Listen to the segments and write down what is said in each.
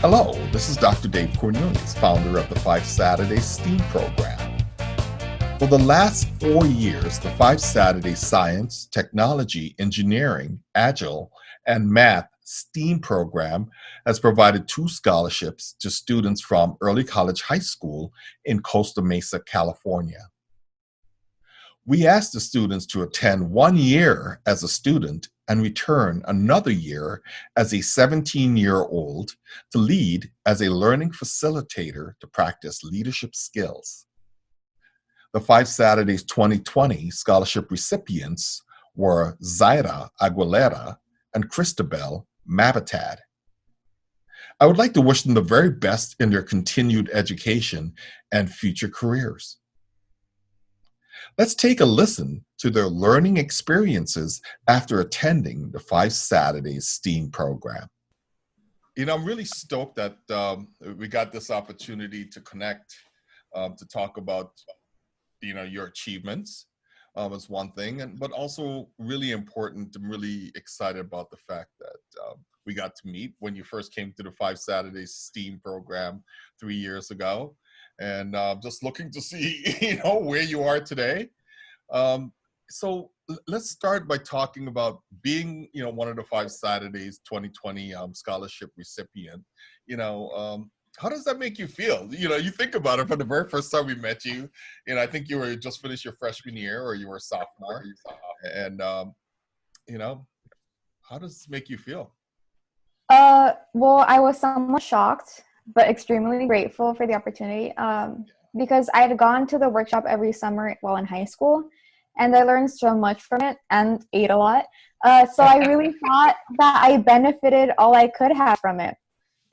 Hello, this is Dr. Dave Cornelius, founder of the 5 Saturdays STEAM program. For the last 4 years, the 5 Saturdays Science, Technology, Engineering, Agile, and Math STEAM program has provided 2 scholarships to students from Early College High School in Costa Mesa, California. We asked the students to attend 1 year as a student and return another year as a 17-year-old to lead as a learning facilitator to practice leadership skills. The 5 Saturdays 2020 scholarship recipients were Zaira and Christabelle Mabitad. I would like to wish them the very best in their continued education and future careers. Let's take a listen to their learning experiences after attending the 5 Saturdays STEAM program. I'm really stoked that we got this opportunity to connect, to talk about, your achievements is one thing, but also really important. I'm really excited about the fact that we got to meet when you first came to the 5 Saturdays STEAM program 3 years ago. And just looking to see, where you are today. So let's start by talking about being, one of the 5 Saturdays 2020 scholarship recipient. How does that make you feel? You think about it from the very first time we met you, and I think you were just finished your freshman year or you were a sophomore. And, how does this make you feel? Well, I was somewhat shocked, but extremely grateful for the opportunity because I had gone to the workshop every summer while in high school, and I learned so much from it and ate a lot. So I really thought that I benefited all I could have from it.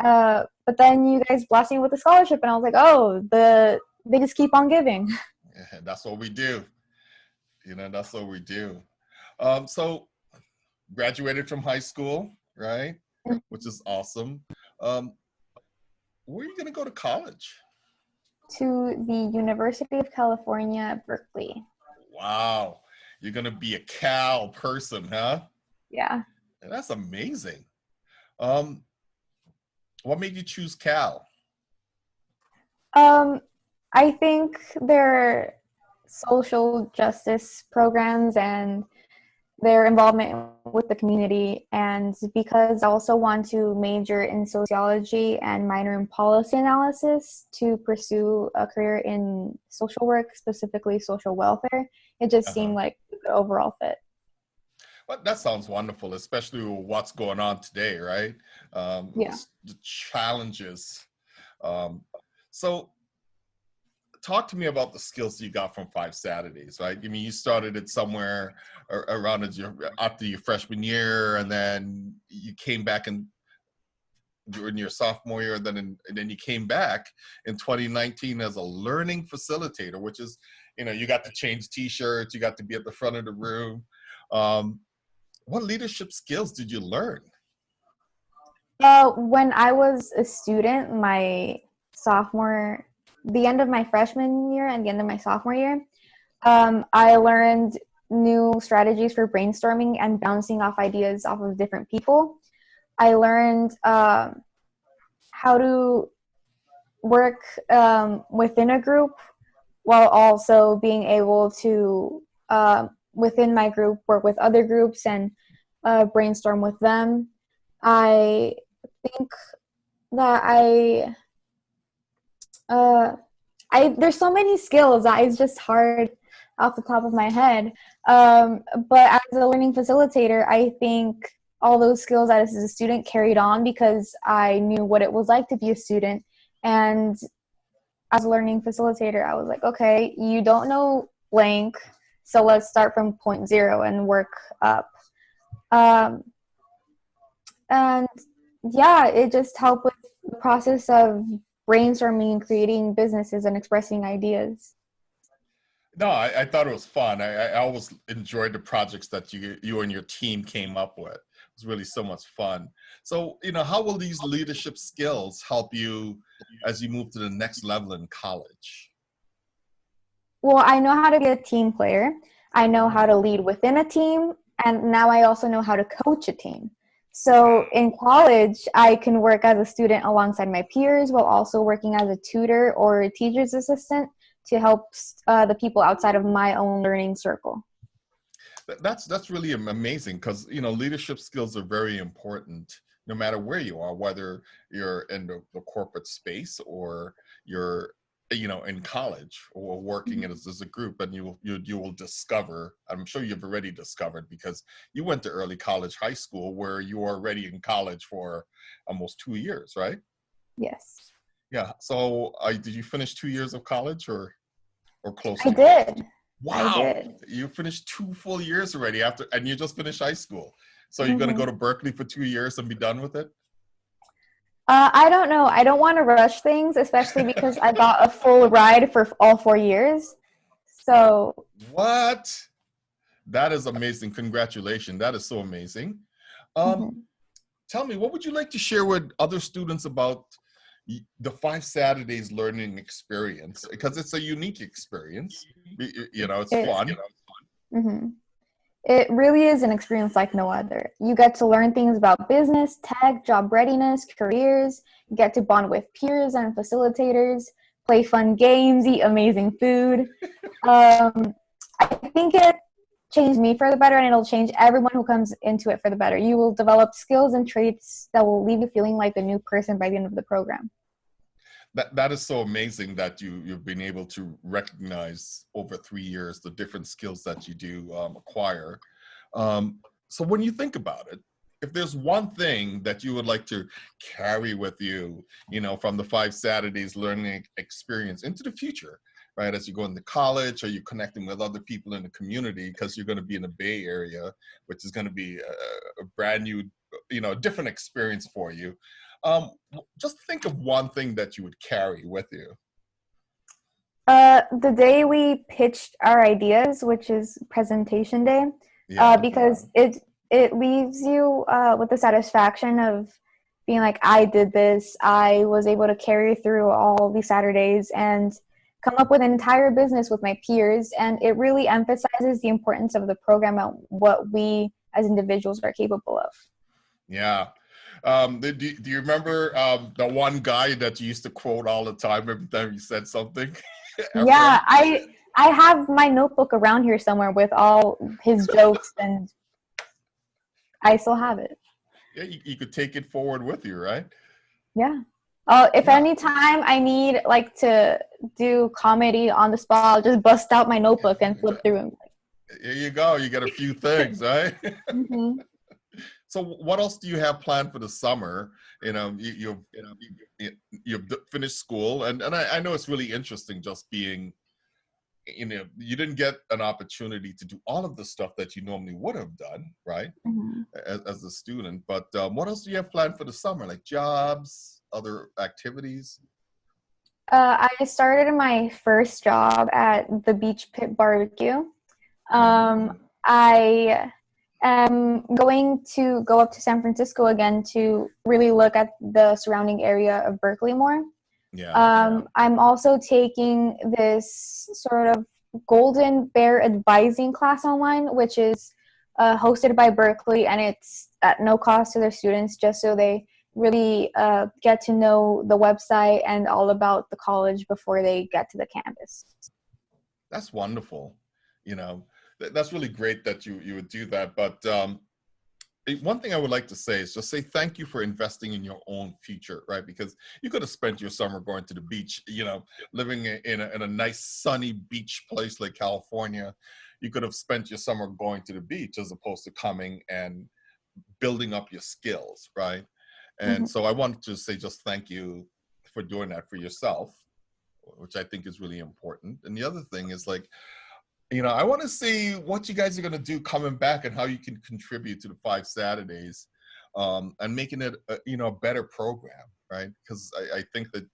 But then you guys blessed me with a scholarship, and I was like, oh, they just keep on giving. Yeah, that's what we do. That's what we do. So graduated from high school, right? Which is awesome. Where are you going to go to college? To the University of California, Berkeley. Wow. You're going to be a Cal person, huh? Yeah. That's amazing. What made you choose Cal? I think their social justice programs and their involvement with the community, and because I also want to major in sociology and minor in policy analysis to pursue a career in social work, specifically social welfare, it just seemed like the overall fit. Well, that sounds wonderful, especially with what's going on today, right? Yeah. The challenges. So talk to me about the skills you got from 5 Saturdays, right? I mean, you started it somewhere around after your freshman year, and then you came back during your sophomore year, and then you came back in 2019 as a learning facilitator, which is, you got to change T-shirts, you got to be at the front of the room. What leadership skills did you learn? When I was a student, the end of my freshman year and the end of my sophomore year, I learned new strategies for brainstorming and bouncing off ideas off of different people. I learned how to work within a group while also being able to, within my group, work with other groups and brainstorm with them. I think that there's so many skills that it's just hard off the top of my head. But as a learning facilitator, I think all those skills as a student carried on because I knew what it was like to be a student. And as a learning facilitator, I was like, okay, you don't know blank, so let's start from point zero and work up. And yeah, it just helped with the process of brainstorming and creating businesses and expressing ideas. No, I thought it was fun. I always enjoyed the projects that you and your team came up with. It was really so much fun. So, how will these leadership skills help you as you move to the next level in college? Well, I know how to be a team player. I know how to lead within a team. And now I also know how to coach a team. So in college, I can work as a student alongside my peers while also working as a tutor or a teacher's assistant to help the people outside of my own learning circle. That's really amazing, because leadership skills are very important no matter where you are, whether you're in the corporate space or you're in college or working as a group. And you will discover, I'm sure you've already discovered, because you went to early college, high school, where you were already in college for almost 2 years, right? Yes, Yeah. So did you finish 2 years of college, or close I to it? did. I Wow, did. you finished 2 full years already and you just finished high school. So you're going to hmm go to Berkeley for 2 years and be done with it? I don't know. I don't want to rush things, especially because I got a full ride for all 4 years. So, What? That is amazing. Congratulations. That is so amazing. Um, mhm. Tell me, what would you like to share with other students about the 5 Saturdays learning experience? Because it's a unique experience. It's It, fun. mhm. It really is an experience like no other. You get to learn things about business, tech, job readiness, careers. You get to bond with peers and facilitators, play fun games, eat amazing food. Um, I think it changed me for the better, and it'll change everyone who comes into it for the better. You will develop skills and traits that will leave you feeling like a new person by the end of the program. That is so amazing that you've been able to recognize over 3 years the different skills that you do acquire. So when you think about it, if there's one thing that you would like to carry with you, from the 5 Saturdays learning experience into the future, right? As you go into college, or you connecting with other people in the community, because you're going to be in the Bay Area, which is going to be a brand new, different experience for you. Just think of one thing that you would carry with you. The day we pitched our ideas, which is presentation day, Yeah. because it leaves you with the satisfaction of being like, I did this. I was able to carry through all these Saturdays and come up with an entire business with my peers, and it really emphasizes the importance of the program and what we as individuals are capable of. Yeah. Do you remember the one guy that you used to quote all the time every time you said something? Yeah, Efren? I have my notebook around here somewhere with all his jokes, and I still have it. Yeah, you could take it forward with you, right? Yeah. If Yeah. any time I need like to do comedy on the spot, I'll just bust out my notebook and flip through them. Here you go. You get a few things, right? Mm-hmm. So what else do you have planned for the summer? You've finished school, and I know it's really interesting just being, you didn't get an opportunity to do all of the stuff that you normally would have done, right? Mm-hmm. As a student. But what else do you have planned for the summer? Like jobs, other activities? I started my first job at the Beach Pit Barbecue. Mm. I am going to go up to San Francisco again to really look at the surrounding area of Berkeley more. Yeah. I'm also taking this sort of Golden Bear advising class online, which is hosted by Berkeley, and it's at no cost to their students, just so they really get to know the website and all about the college before they get to the campus. That's wonderful. That's really great that you would do that. But one thing I would like to say is just say thank you for investing in your own future, right? Because you could have spent your summer going to the beach, living in a nice sunny beach place like California. You could have spent your summer going to the beach as opposed to coming and building up your skills, right? And Mm-hmm. so I wanted to say just thank you for doing that for yourself, which I think is really important. And the other thing is, like, I want to see what you guys are going to do coming back and how you can contribute to the 5 Saturdays, and making it a better program, right? Because I think that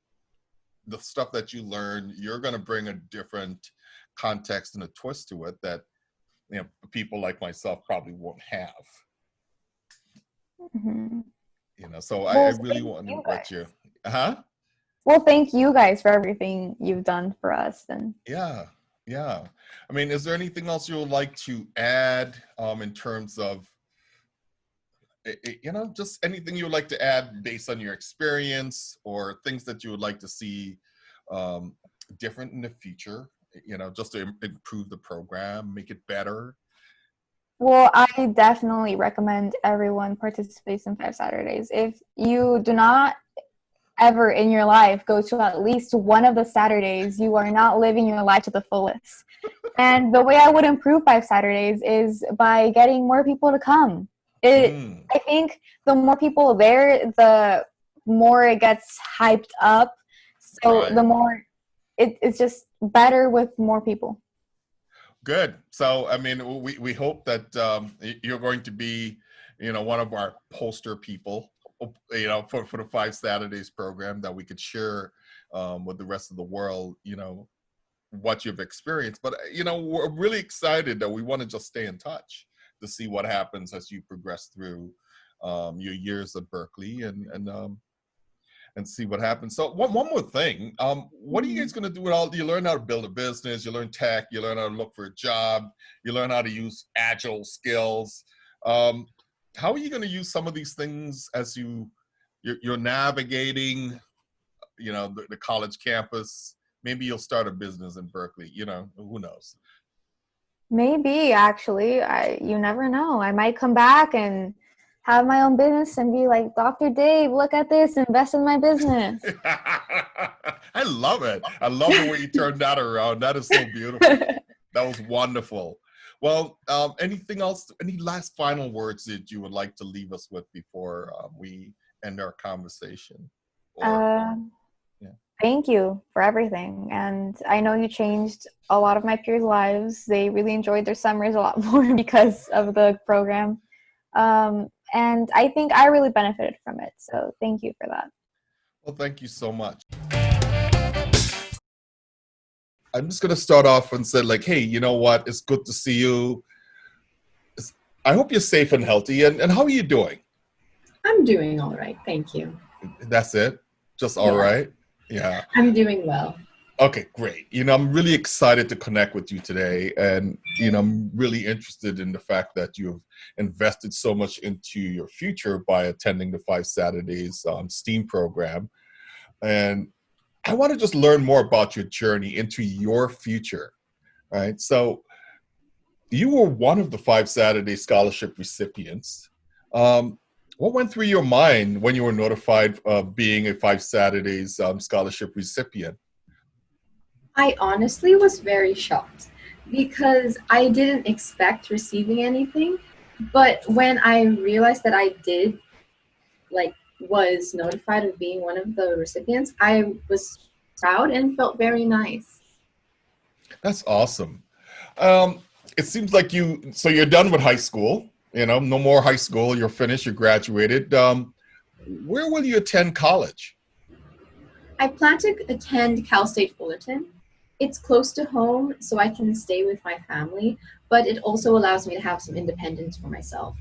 the stuff that you learn, you're going to bring a different context and a twist to it that people like myself probably won't have. Mm-hmm. So I Well, really thank want to you let you, guys. huh? Well, thank you guys for everything you've done for us. And Yeah, yeah. I mean, is there anything else you would like to add, in terms of just anything you would like to add based on your experience or things that you would like to see um, different in the future, just to improve the program, make it better. Well, I definitely recommend everyone participates in Five Saturdays. If you do not ever in your life go to at least one of the Saturdays, you are not living your life to the fullest. And the way I would improve Five Saturdays is by getting more people to come. I think the more people there, the more it gets hyped up. So Right. the more it's just better with more people. Good. So, I mean, we hope that you're going to be, one of our poster people, for the Five Saturdays program, that we could share with the rest of the world, what you've experienced. But, we're really excited that we want to just stay in touch to see what happens as you progress through your years at Berkeley and see what happens. So one more thing, what are you guys going to do with all, you learn how to build a business, you learn tech, you learn how to look for a job, you learn how to use Agile skills. How are you going to use some of these things as you're navigating, the college campus? Maybe you'll start a business in Berkeley, who knows? Maybe actually, you never know. I might come back and have my own business and be like, Dr. Dave, look at this, invest in my business. I love it. I love the way you turned that around. That is so beautiful. That was wonderful. Well, anything else, any last final words that you would like to leave us with before we end our conversation? Thank you for everything. And I know you changed a lot of my peers' lives. They really enjoyed their summers a lot more because of the program. And I think I really benefited from it. So thank you for that. Well, thank you so much. I'm just going to start off and say, like, hey, you know what? It's good to see you. I hope you're safe and healthy. And how are you doing? I'm doing all right. Thank you. That's it? Just all right? Yeah. I'm doing well. Okay, great. I'm really excited to connect with you today. And, I'm really interested in the fact that you've invested so much into your future by attending the Five Saturdays STEAM program. And I want to just learn more about your journey into your future, right? So you were one of the Five Saturday Scholarship recipients. What went through your mind when you were notified of being a Five Saturdays scholarship recipient? I honestly was very shocked because I didn't expect receiving anything. But when I realized that I did, was notified of being one of the recipients, I was proud and felt very nice. That's awesome. It seems like so you're done with high school, no more high school, you're finished, you graduated. Where will you attend college? I plan to attend Cal State Fullerton. It's close to home, so I can stay with my family, but it also allows me to have some independence for myself.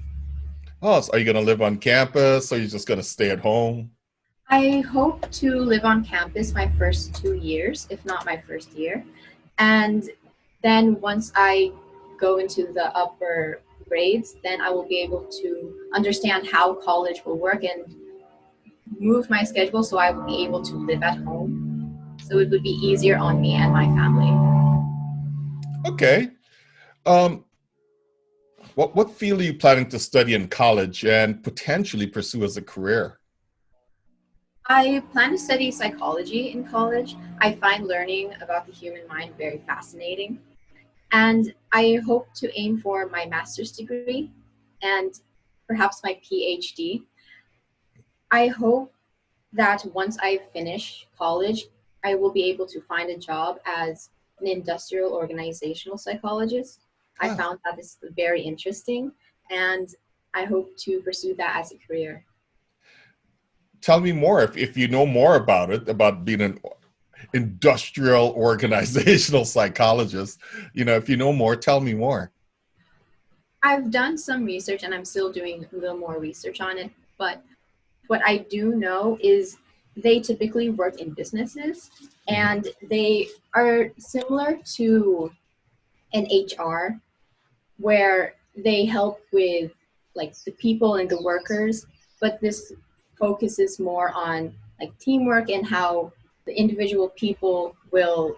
Oh, so are you going to live on campus, or are you just going to stay at home? I hope to live on campus my first 2 years, if not my first year. And then once I go into the upper grades, then I will be able to understand how college will work and move my schedule so I will be able to live at home. So it would be easier on me and my family. Okay. What field are you planning to study in college and potentially pursue as a career? I plan to study psychology in college. I find learning about the human mind very fascinating. And I hope to aim for my master's degree and perhaps my PhD. I hope that once I finish college, I will be able to find a job as an industrial organizational psychologist. I found that this is very interesting, and I hope to pursue that as a career. Tell me more if you know more about it, about being an industrial organizational psychologist. If you know more, tell me more. I've done some research and I'm still doing a little more research on it, but what I do know is they typically work in businesses and they are similar to an HR where they help with like the people and the workers, but this focuses more on like teamwork and how the individual people will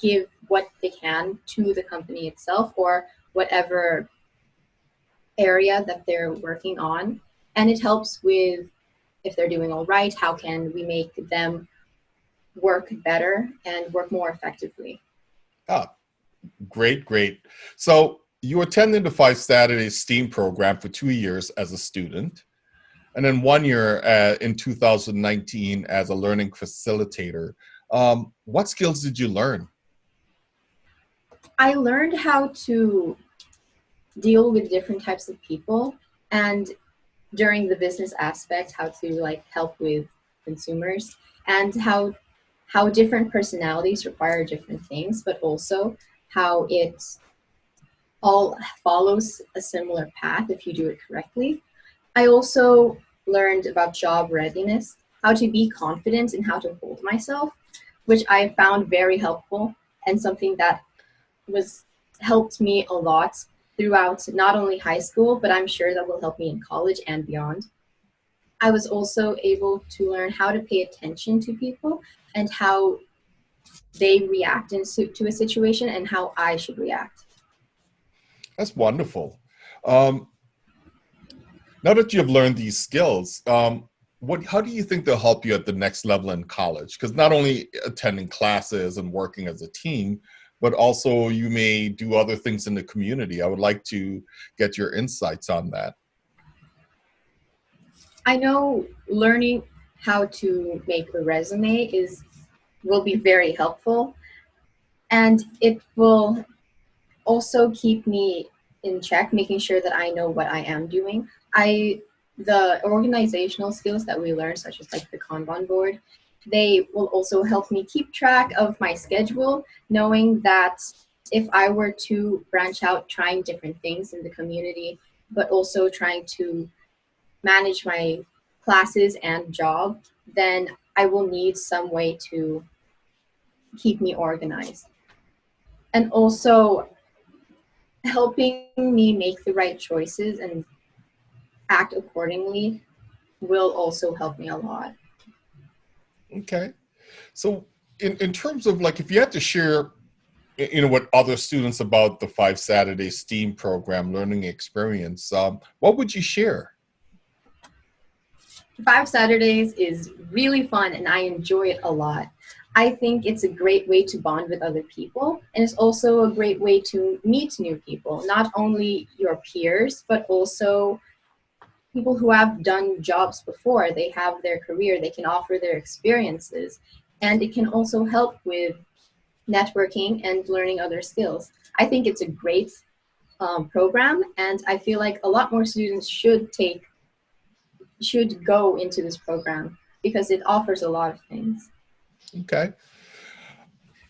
give what they can to the company itself or whatever area that they're working on. And it helps with if they're doing all right, how can we make them work better and work more effectively. Ah, great, great. So you attended the Five Saturdays STEAM program for 2 years as a student, and then 1 year in 2019 as a learning facilitator. What skills did you learn? I learned how to deal with different types of people, and during the business aspect, how to like help with consumers, and how different personalities require different things, but also how it all follows a similar path if you do it correctly. I also learned about job readiness, how to be confident and how to hold myself, which I found very helpful and something that was helped me a lot throughout not only high school, but I'm sure that will help me in college and beyond. I was also able to learn how to pay attention to people and how they react to a situation and how I should react. That's wonderful. Um, Now that you have learned these skills, how do you think they'll help you at the next level in college? Because not only attending classes and working as a team, but also you may do other things in the community. I would like to get your insights on that. I know learning how to make a resume will be very helpful, and it will also keep me in check, making sure that I know what I am doing. The organizational skills that we learn, such as like the Kanban board, they will also help me keep track of my schedule, knowing that if I were to branch out trying different things in the community, but also trying to manage my classes and job, then I will need some way to keep me organized. And also helping me make the right choices and act accordingly will also help me a lot. Okay. So in terms of like, if you had to share, with other students about the Five Saturday STEAM program learning experience, what would you share? Five Saturdays is really fun and I enjoy it a lot. I think it's a great way to bond with other people, and it's also a great way to meet new people, not only your peers, but also people who have done jobs before. They have their career, they can offer their experiences, and it can also help with networking and learning other skills. I think it's a great program, and I feel like a lot more students should go into this program because it offers a lot of things. Okay.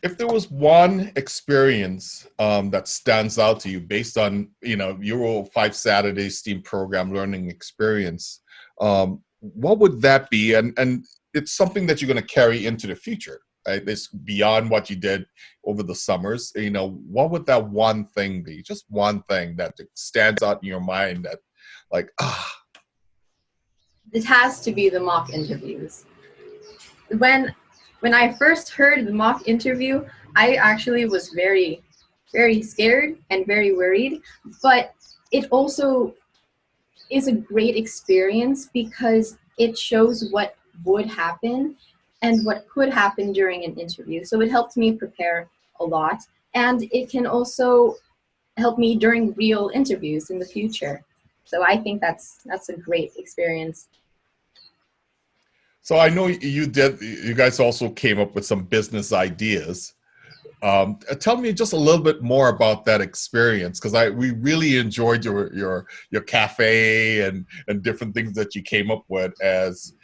If there was one experience that stands out to you based on, your Five Saturday STEAM program learning experience, what would that be? And it's something that you're going to carry into the future, right? It's beyond what you did over the summers. What would that one thing be? Just one thing that stands out in your mind that like, It has to be the mock interviews. When I first heard the mock interview, I actually was very, very scared and very worried, but it also is a great experience because it shows what would happen and what could happen during an interview. So it helped me prepare a lot, and it can also help me during real interviews in the future. So I think that's a great experience. so I know you guys also came up with some business ideas. Tell me just a little bit more about that experience, because we really enjoyed your cafe and different things that you came up with as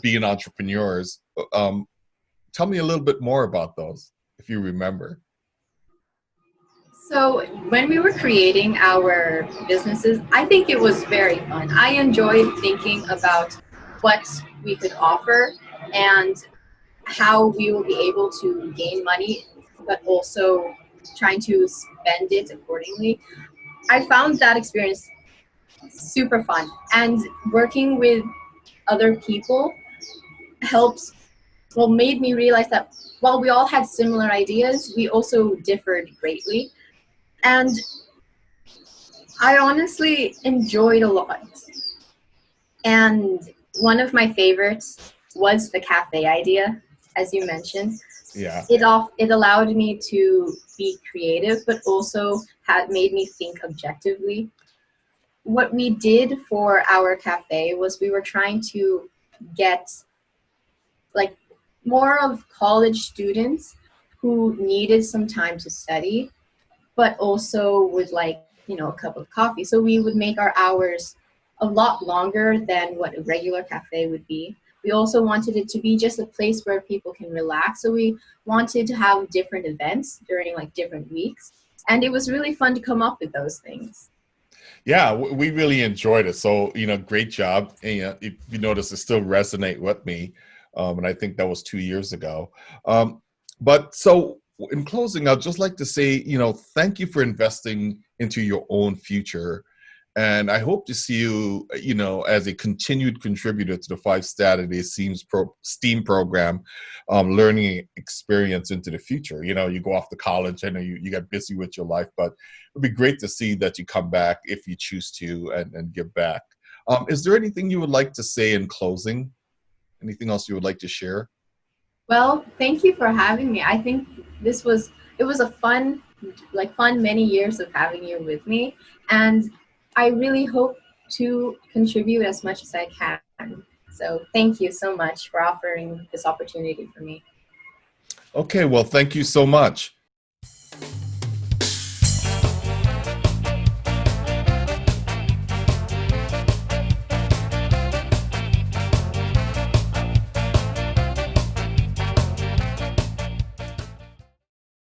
being entrepreneurs. Tell me a little bit more about those, if you remember. So when we were creating our businesses, I think it was very fun. I enjoyed thinking about what we could offer and how we will be able to gain money, but also trying to spend it accordingly. I found that experience super fun. And working with other people helps, well, made me realize that while we all had similar ideas, we also differed greatly. And I honestly enjoyed a lot. And one of my favorites was the cafe idea, as you mentioned. Yeah. It allowed me to be creative, but also had made me think objectively. What we did for our cafe was we were trying to get like more of college students who needed some time to study, but also would like, a cup of coffee. So we would make our hours a lot longer than what a regular cafe would be. We also wanted it to be just a place where people can relax. So we wanted to have different events during like different weeks. And it was really fun to come up with those things. Yeah, we really enjoyed it. So, great job. And, if you notice, it still resonate with me. And I think that was 2 years ago. But so in closing, I'd just like to say, thank you for investing into your own future. And I hope to see you, as a continued contributor to the Five Saturday STEAM program, learning experience into the future. You go off to college, I know you got busy with your life, but it'd be great to see that you come back if you choose to and give back. Is there anything you would like to say in closing? Anything else you would like to share? Well, thank you for having me. I think it was a fun many years of having you with me. And I really hope to contribute as much as I can. So thank you so much for offering this opportunity for me. Okay, well, thank you so much.